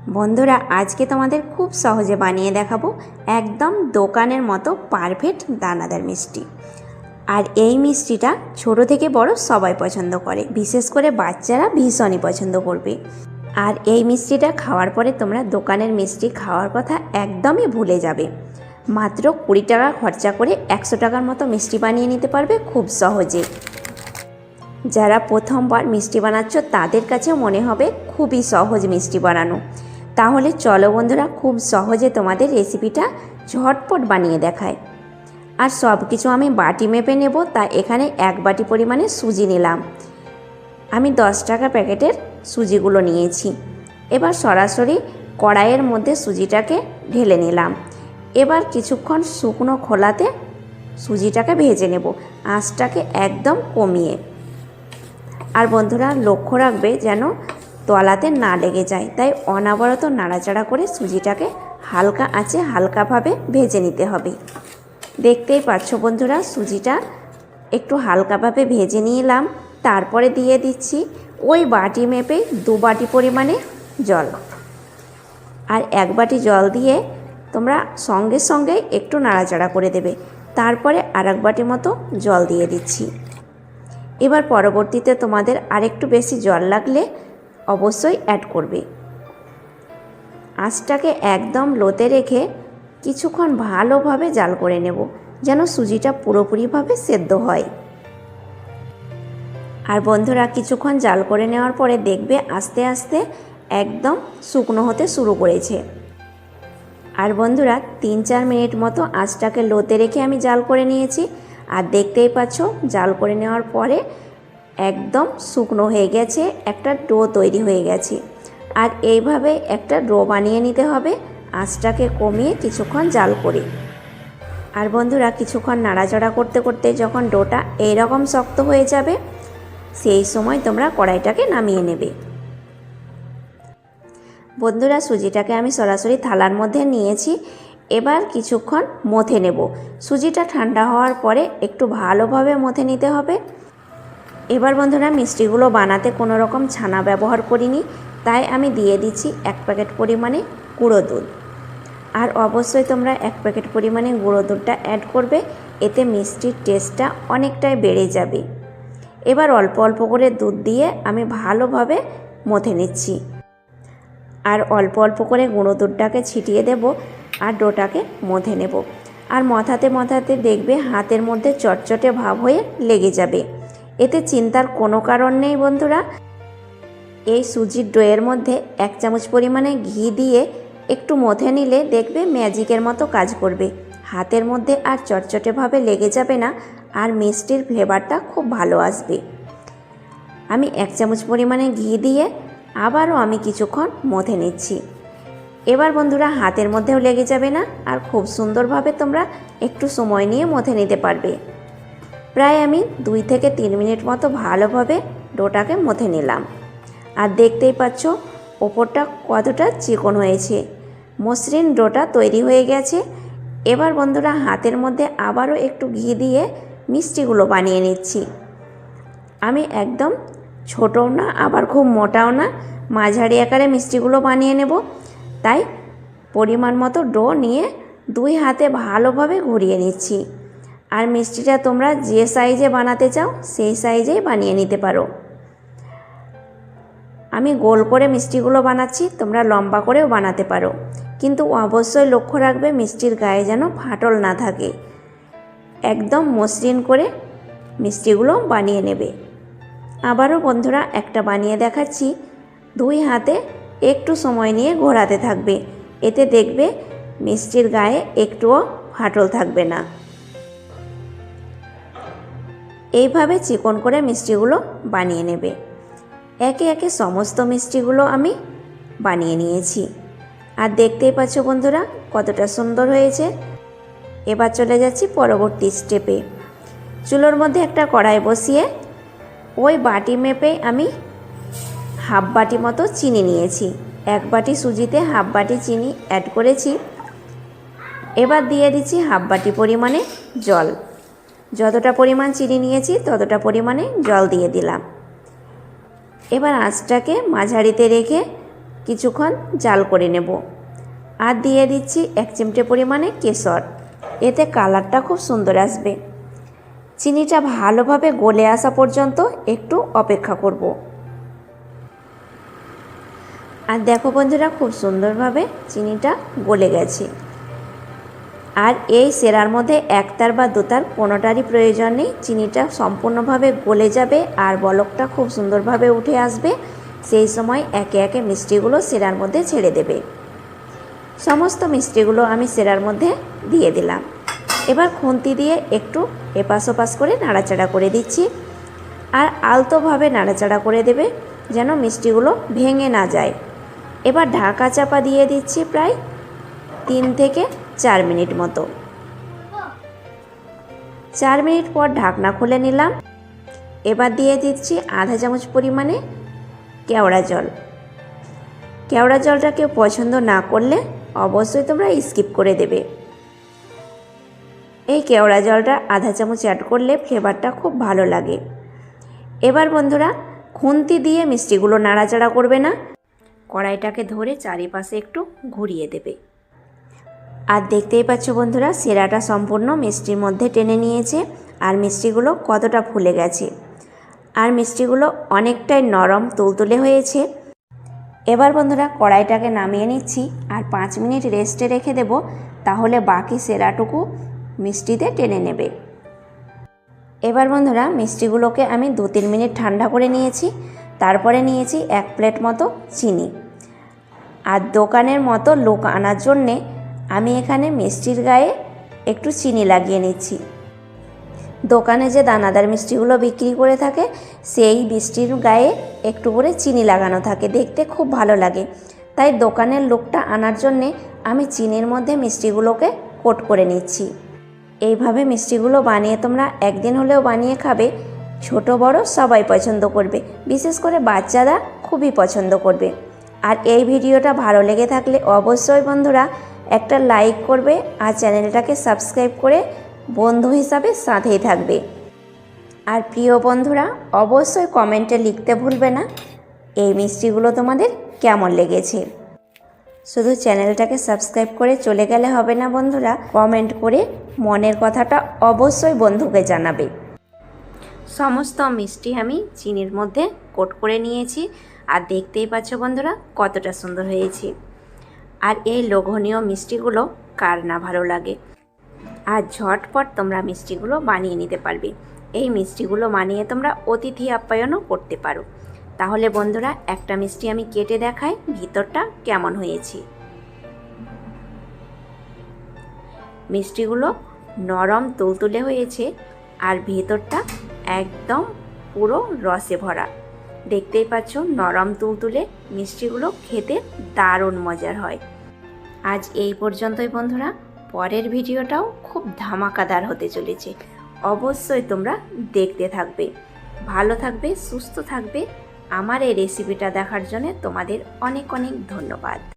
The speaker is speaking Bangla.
বন্ধুরা আজকে তোমাদের খুব সহজে বানিয়ে দেখাবো একদম দোকানের মতো পারফেক্ট দানাদার মিষ্টি। আর এই মিষ্টিটা ছোট থেকে বড় সবাই পছন্দ করে, বিশেষ করে বাচ্চারা ভীষণই পছন্দ করবে। আর এই মিষ্টিটা খাওয়ার পরে তোমরা দোকানের মিষ্টি খাওয়ার কথা একদমই ভুলে যাবে। মাত্র 20 টাকা খরচা করে 100 টাকার মতো মিষ্টি বানিয়ে নিতে পারবে খুব সহজে। যারা প্রথমবার মিষ্টি বানাচ্ছ তাদের কাছেও মনে হবে খুবই সহজ মিষ্টি বানানো। তাহলে চলো বন্ধুরা, খুব সহজে তোমাদের রেসিপিটা ঝটপট বানিয়ে দেখায়। আর সব কিছু আমি বাটি মেপে নেব, তাই এখানে 1 বাটি পরিমাণে সুজি নিলাম। আমি 10 টাকা প্যাকেটের সুজিগুলো নিয়েছি। এবার সরাসরি কড়াইয়ের মধ্যে সুজিটাকে ঢেলে নিলাম। এবার কিছুক্ষণ শুকনো খোলাতে সুজিটাকে ভেজে নেব, আঁচটাকে একদম কমিয়ে। আর বন্ধুরা লক্ষ্য রাখবে যেন তলাতে না লেগে যায়, তাই অনবরত নাড়াচাড়া করে সুজিটাকে হালকা আঁচে হালকাভাবে ভেজে নিতে হবে। দেখতেই পাচ্ছ বন্ধুরা, সুজিটা একটু হালকাভাবে ভেজে নিলাম। তারপরে দিয়ে দিচ্ছি ওই বাটি মেপে 2 বাটি পরিমাণে জল। আর 1 বাটি জল দিয়ে তোমরা সঙ্গে সঙ্গে একটু নাড়াচাড়া করে দেবে। তারপরে আর 1 বাটি মতো জল দিয়ে দিচ্ছি। এবার পরবর্তীতে তোমাদের আরেকটু বেশি জল লাগলে অবশ্যই অ্যাড করবে। আঁচটাকে একদম লোতে রেখে কিছুক্ষণ ভালোভাবে জাল করে নেব, যেন সুজিটা পুরোপুরিভাবে সেদ্ধ হয়। আর বন্ধুরা কিছুক্ষণ জাল করে নেওয়ার পরে দেখবে আস্তে আস্তে একদম শুকনো হতে শুরু করেছে। আর বন্ধুরা 3-4 মিনিট মতো আঁচটাকে লোতে রেখে আমি জাল করে নিয়েছি। আর দেখতেই পাচ্ছ জাল করে নেওয়ার পরে একদম শুকনো হয়ে গেছে, একটা ডো তৈরি হয়ে গেছে। আর এইভাবে একটা ডো বানিয়ে নিতে হবে, আঁচটাকে কমিয়ে কিছুক্ষণ জাল করে। আর বন্ধুরা কিছুক্ষণ নাড়াচাড়া করতে করতে যখন ডোটা এইরকম শক্ত হয়ে যাবে, সেই সময় তোমরা কড়াইটাকে নামিয়ে নেবে। বন্ধুরা সুজিটাকে আমি সরাসরি থালার মধ্যে নিয়েছি। এবার কিছুক্ষণ মথে নেব। সুজিটা ঠান্ডা হওয়ার পরে একটু ভালোভাবে মথে নিতে হবে। এবার বন্ধুরা মিষ্টিগুলো বানাতে কোনো রকম ছানা ব্যবহার করিনি, তাই আমি দিয়ে দিচ্ছি 1 প্যাকেট পরিমাণে গুঁড়ো দুধ। আর অবশ্যই তোমরা 1 প্যাকেট পরিমাণে গুঁড়ো দুধটা অ্যাড করবে, এতে মিষ্টির টেস্টটা অনেকটাই বেড়ে যাবে। এবার অল্প অল্প করে দুধ দিয়ে আমি ভালোভাবে মথে নিচ্ছি। আর অল্প অল্প করে গুঁড়ো দুধটাকে ছিটিয়ে দেব আর ডোটাকে মথে নেব। আর মথাতে মথাতে দেখবে হাতের মধ্যে চটচটে ভাব হয়ে লেগে যাবে। এতে চিন্তার কোনো কারণ নেই বন্ধুরা। এই সুজির ডোয়ের মধ্যে 1 চামচ পরিমাণে ঘি দিয়ে একটু মথে নিলে দেখবে ম্যাজিকের মতো কাজ করবে। হাতের মধ্যে আর চটচটেভাবে লেগে যাবে না, আর মিষ্টির ফ্লেভারটা খুব ভালো আসবে। আমি 1 চামচ পরিমাণে ঘি দিয়ে আবারও আমি কিছুক্ষণ মথে নিচ্ছি। এবার বন্ধুরা হাতের মধ্যেও লেগে যাবে না, আর খুব সুন্দরভাবে তোমরা একটু সময় নিয়ে মথে নিতে পারবে। প্রায় আমি 2 থেকে 3 মিনিট মতো ভালোভাবে ডোটাকে মথে নিলাম। আর দেখতেই পাচ্ছ ওপরটা কতটা চিকন হয়েছে, মসৃণ ডোটা তৈরি হয়ে গেছে। এবার বন্ধুরা হাতের মধ্যে আবারও একটু ঘি দিয়ে মিষ্টিগুলো বানিয়ে নিচ্ছি। আমি একদম ছোটও না আবার খুব মোটাও না, মাঝারি আকারে মিষ্টিগুলো বানিয়ে নেব। তাই পরিমাণ মতো ডো নিয়ে 2 হাতে ভালোভাবে ঘুরিয়ে নিচ্ছি। আর মিষ্টিটা তোমরা যে সাইজে বানাতে চাও সেই সাইজেই বানিয়ে নিতে পারো। আমি গোল করে মিষ্টিগুলো বানাচ্ছি, তোমরা লম্বা করেও বানাতে পারো, কিন্তু অবশ্যই লক্ষ্য রাখবে মিষ্টির গায়ে যেন ফাটল না থাকে। একদম মসৃণ করে মিষ্টিগুলো বানিয়ে নেবে। আবারও বন্ধুরা একটা বানিয়ে দেখাচ্ছি। 2 হাতে একটু সময় নিয়ে ঘোরাতে থাকবে, এতে দেখবে মিষ্টির গায়ে একটুও ফাটল থাকবে না। এইভাবে চিকন করে মিষ্টিগুলো বানিয়ে নেবে। একে একে সমস্ত মিষ্টিগুলো আমি বানিয়ে নিয়েছি। আর দেখতেই পাচ্ছ বন্ধুরা কতটা সুন্দর হয়েছে। এবার চলে যাচ্ছি পরবর্তী স্টেপে। চুলোর মধ্যে একটা কড়াই বসিয়ে ওই বাটি মেপে আমি 1/2 বাটি মতো চিনি নিয়েছি। 1 বাটি সুজিতে 1/2 বাটি চিনি অ্যাড করেছি। এবার দিয়ে দিচ্ছি 1/2 বাটি পরিমাণে জল। যতটা পরিমাণ চিনি নিয়েছি ততটা পরিমাণে জল দিয়ে দিলাম। এবার আঁচটাকে মাঝারিতে রেখে কিছুক্ষণ জাল করে নেব। আর দিয়ে দিচ্ছি 1 চিমটে পরিমাণে কেশর, এতে কালারটা খুব সুন্দর আসবে। চিনিটা ভালোভাবে গলে আসা পর্যন্ত একটু অপেক্ষা করব। আর দেখো বন্ধুরা, খুব সুন্দরভাবে চিনিটা গলে গেছে। আর এই সেরার মধ্যে একতার বা দুতার কোনোটারই প্রয়োজন নেই। চিনিটা সম্পূর্ণভাবে গলে যাবে আর বলকটা খুব সুন্দরভাবে উঠে আসবে। সেই সময় একে একে মিষ্টিগুলো সেরার মধ্যে ছেড়ে দেবে। সমস্ত মিষ্টিগুলো আমি সেরার মধ্যে দিয়ে দিলাম। এবার খুন্তি দিয়ে একটু এপাশ ওপাশ করে নাড়াচাড়া করে দিচ্ছি। আর আলতোভাবে নাড়াচাড়া করে দেবে যেন মিষ্টিগুলো ভেঙে না যায়। এবার ঢাকা চাপা দিয়ে দিচ্ছি প্রায় 3 থেকে 4 মিনিট মতো। 4 মিনিট পর ঢাকনা খুলে নিলাম। এবার দিয়ে দিচ্ছি আধা চামচ পরিমাণে কেওড়া জল। কেওড়া জলটা কেউ পছন্দ না করলে অবশ্যই তোমরা স্কিপ করে দেবে। এই কেওড়া জলটা আধা চামচ অ্যাড করলে ফ্লেভারটা খুব ভালো লাগে। এবার বন্ধুরা, খুন্তি দিয়ে মিষ্টিগুলো নাড়াচাড়া করবে না, কড়াইটাকে ধরে চারিপাশে একটু ঘুরিয়ে দেবে। আর দেখতেই পাচ্ছ বন্ধুরা, সেরাটা সম্পূর্ণ মিষ্টির মধ্যে টেনে নিয়েছে আর মিষ্টিগুলো কতটা ফুলে গেছে। আর মিষ্টিগুলো অনেকটাই নরম তুলতুলে হয়েছে। এবার বন্ধুরা, কড়াইটাকে নামিয়ে নিচ্ছি আর 5 মিনিট রেস্টে রেখে দেব, তাহলে বাকি সেরাটুকু মিষ্টিতে টেনে নেবে। এবার বন্ধুরা, মিষ্টিগুলোকে আমি 2-3 মিনিট ঠান্ডা করে নিয়েছি। তারপরে নিয়েছি 1 প্লেট মতো চিনি। আর দোকানের মতো লোক আনার জন্যে আমি এখানে মিষ্টির গায়ে একটু চিনি লাগিয়ে নিচ্ছি। দোকানে যে দানাদার মিষ্টিগুলো বিক্রি করে থাকে, সেই মিষ্টির গায়ে একটু করে চিনি লাগানো থাকে, দেখতে খুব ভালো লাগে। তাই দোকানের লোকটা আনার জন্যে আমি চিনির মধ্যে মিষ্টিগুলোকে কোট করে নিচ্ছি। এইভাবে মিষ্টিগুলো বানিয়ে তোমরা একদিন হলেও বানিয়ে খাবে। ছোট বড় সবাই পছন্দ করবে, বিশেষ করে বাচ্চারা খুবই পছন্দ করবে। আর এই ভিডিওটা ভালো লেগে থাকলে অবশ্যই বন্ধুরা একটা লাইক করবে আর চ্যানেলটাকে সাবস্ক্রাইব করে বন্ধু হিসাবে সাথেই থাকবে। আর প্রিয় বন্ধুরা, অবশ্যই কমেন্টে লিখতে ভুলবে না এই মিষ্টিগুলো তোমাদের কেমন লেগেছে। শুধু চ্যানেলটাকে সাবস্ক্রাইব করে চলে গেলে হবে না বন্ধুরা, কমেন্ট করে মনের কথাটা অবশ্যই বন্ধুকে জানাবে। সমস্ত মিষ্টি আমি চিনির মধ্যে কোট করে নিয়েছি আর দেখতেই পাচ্ছ বন্ধুরা কতটা সুন্দর হয়েছে। আর এই লোভনীয় মিষ্টিগুলো কার না ভালো লাগে। আর ঝটপট তোমরা মিষ্টিগুলো বানিয়ে নিতে পারবে। এই মিষ্টিগুলো বানিয়ে তোমরা অতিথি আপ্যায়নও করতে পারো। তাহলে বন্ধুরা, একটা মিষ্টি আমি কেটে দেখাই ভিতরটা কেমন হয়েছে। মিষ্টিগুলো নরম তুলতুলে হয়েছে আর ভিতরটা একদম পুরো রসে ভরা। দেখতেই পাচ্ছ নরম তুলতুলে মিষ্টিগুলো খেতে দারুণ মজার হয়। আজ এই পর্যন্তই বন্ধুরা, পরের ভিডিওটাও খুব ধামাকাদার হতে চলেছে। অবশ্যই তোমরা দেখতে থাকবে। ভালো থাকবে, সুস্থ থাকবে। আমার এই রেসিপিটা দেখার জন্য তোমাদের অনেক অনেক ধন্যবাদ।